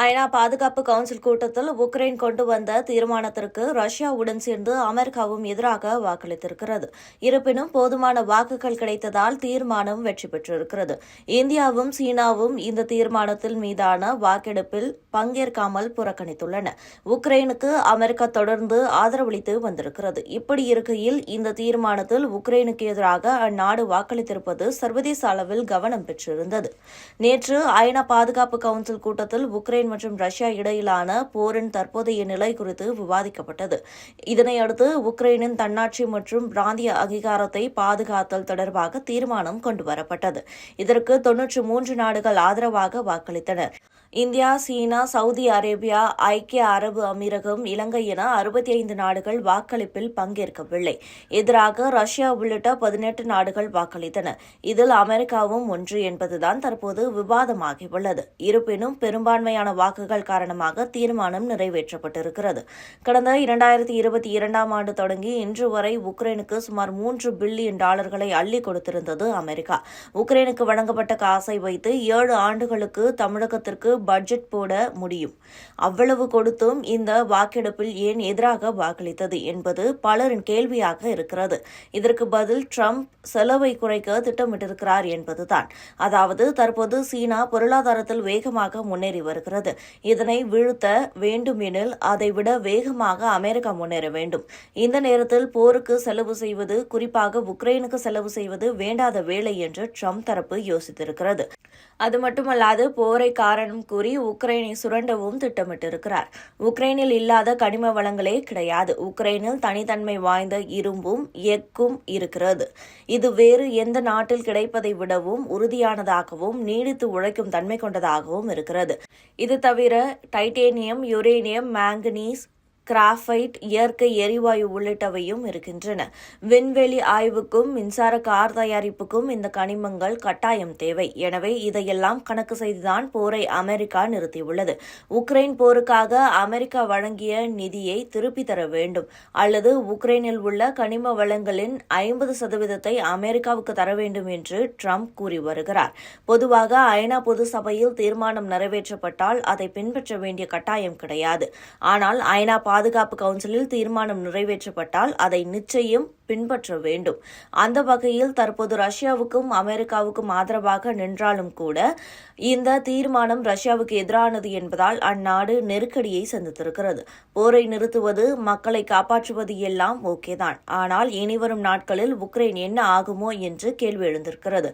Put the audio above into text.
ஐநா பாதுகாப்பு கவுன்சில் கூட்டத்தில் உக்ரைன் கொண்டு வந்த தீர்மானத்திற்கு ரஷ்யாவுடன் சேர்ந்து அமெரிக்காவும் எதிராக வாக்களித்திருக்கிறது. இருப்பினும் போதுமான வாக்குகள் கிடைத்ததால் தீர்மானம் வெற்றி பெற்றிருக்கிறது. இந்தியாவும் சீனாவும் இந்த தீர்மானத்தில் மீதான வாக்கெடுப்பில் பங்கேற்காமல் புறக்கணித்துள்ளன. உக்ரைனுக்கு அமெரிக்கா தொடர்ந்து ஆதரவளித்து வந்திருக்கிறது. இப்படி இருக்கையில் இந்த தீர்மானத்தில் உக்ரைனுக்கு எதிராக அந்நாடு வாக்களித்திருப்பது சர்வதேச அளவில் கவனம் பெற்றிருந்தது. நேற்று ஐநா பாதுகாப்பு கவுன்சில் கூட்டத்தில் உக்ரைன் மற்றும் ரஷ்யா இடையிலான போரின் தற்போதைய நிலை குறித்து விவாதிக்கப்பட்டது. இதனையடுத்து உக்ரைனின் தன்னாட்சி மற்றும் பிராந்திய அங்கீகாரத்தை பாதுகாத்தல் தொடர்பாக தீர்மானம் கொண்டுவரப்பட்டது. இதற்கு 93 நாடுகள் ஆதரவாக வாக்களித்தனர். இந்தியா, சீனா, சவுதி அரேபியா, ஐக்கிய அரபு அமீரகம், இலங்கை என 65 நாடுகள் வாக்களிப்பில் பங்கேற்கவில்லை. எதிராக ரஷ்யா உள்ளிட்ட 18 நாடுகள் வாக்களித்தன. இதில் அமெரிக்காவும் ஒன்று என்பதுதான் தற்போது விவாதமாகியுள்ளது. இருப்பினும் பெரும்பான்மையான வாக்குகள் காரணமாக தீர்மானம் நிறைவேற்றப்பட்டிருக்கிறது. கடந்த 2022ஆம் ஆண்டு தொடங்கி இன்று வரை உக்ரைனுக்கு சுமார் $3 பில்லியன் அள்ளி கொடுத்திருந்தது அமெரிக்கா. உக்ரைனுக்கு வழங்கப்பட்ட காசை வைத்து 7 ஆண்டுகளுக்கு தமிழகத்திற்கு பட்ஜெட் போட முடியும். அவ்வளவு கொடுத்தும் இந்த வாக்கெடுப்பில் ஏன் எதிராக வாக்களித்தது என்பது பலரின் கேள்வியாக இருக்கிறது. இதற்கு பதில் ட்ரம்ப் செலவை குறைக்க திட்டமிட்டிருக்கிறார் என்பதுதான். அதாவது தற்போது சீனா பொருளாதாரத்தில் வேகமாக முன்னேறி வருகிறது. இதனை வீழ்த்த வேண்டுமெனில் அதைவிட வேகமாக அமெரிக்கா முன்னேற வேண்டும். இந்த நேரத்தில் போருக்கு செலவு செய்வது, குறிப்பாக உக்ரைனுக்கு செலவு செய்வது வேண்டாத வேலை என்று ட்ரம்ப் தரப்பு யோசித்திருக்கிறது. அது மட்டுமல்லாது போரை காரணம் கூறி உக்ரைனை சுரண்டவும் திட்டமிட்டிருக்கிறார். உக்ரைனில் இல்லாத கனிம வளங்களே கிடையாது. உக்ரைனில் தனித்தன்மை வாய்ந்த இரும்பும் எஃகும் இருக்கிறது. இது வேறு எந்த நாட்டில் கிடைப்பதை விடவும் உறுதியானதாகவும் நீடித்து உழைக்கும் தன்மை கொண்டதாகவும் இருக்கிறது. இது தவிர டைட்டேனியம், யுரேனியம், மாங்கனீஸ், கிராஃபைட், இயற்கை எரிவாயு உள்ளிட்டவையும் இருக்கின்றன. விண்வெளி ஆய்வுக்கும் மின்சார கார் தயாரிப்புக்கும் இந்த கனிமங்கள் கட்டாயம் தேவை. எனவே இதையெல்லாம் கணக்கு செய்துதான் போரை அமெரிக்கா நிறுத்தியுள்ளது. உக்ரைன் போருக்காக அமெரிக்கா வழங்கிய நிதியை திருப்பித் தர வேண்டும் அல்லது உக்ரைனில் உள்ள கனிம வளங்களின் 50% அமெரிக்காவுக்கு தர வேண்டும் என்று ட்ரம்ப் கூறி வருகிறார். பொதுவாக ஐநா பொது சபையில் தீர்மானம் நிறைவேற்றப்பட்டால் அதை பின்பற்ற வேண்டிய கட்டாயம் கிடையாது. ஆனால் ஐநா பாதுகாப்பு கவுன்சிலில் தீர்மானம் நிறைவேற்றப்பட்டால் அதை நிச்சயம் பின்பற்ற வேண்டும். அந்த வகையில் தற்போது ரஷ்யாவுக்கும் அமெரிக்காவுக்கும் ஆதரவாக நின்றாலும் கூட இந்த தீர்மானம் ரஷ்யாவுக்கு எதிரானது என்பதால் அந்நாடு நெருக்கடியை சந்தித்திருக்கிறது. போரை நிறுத்துவது, மக்களை காப்பாற்றுவது எல்லாம் ஓகேதான். ஆனால் இனிவரும் நாட்களில் உக்ரைன் என்ன ஆகுமோ என்று கேள்வி எழுந்திருக்கிறது.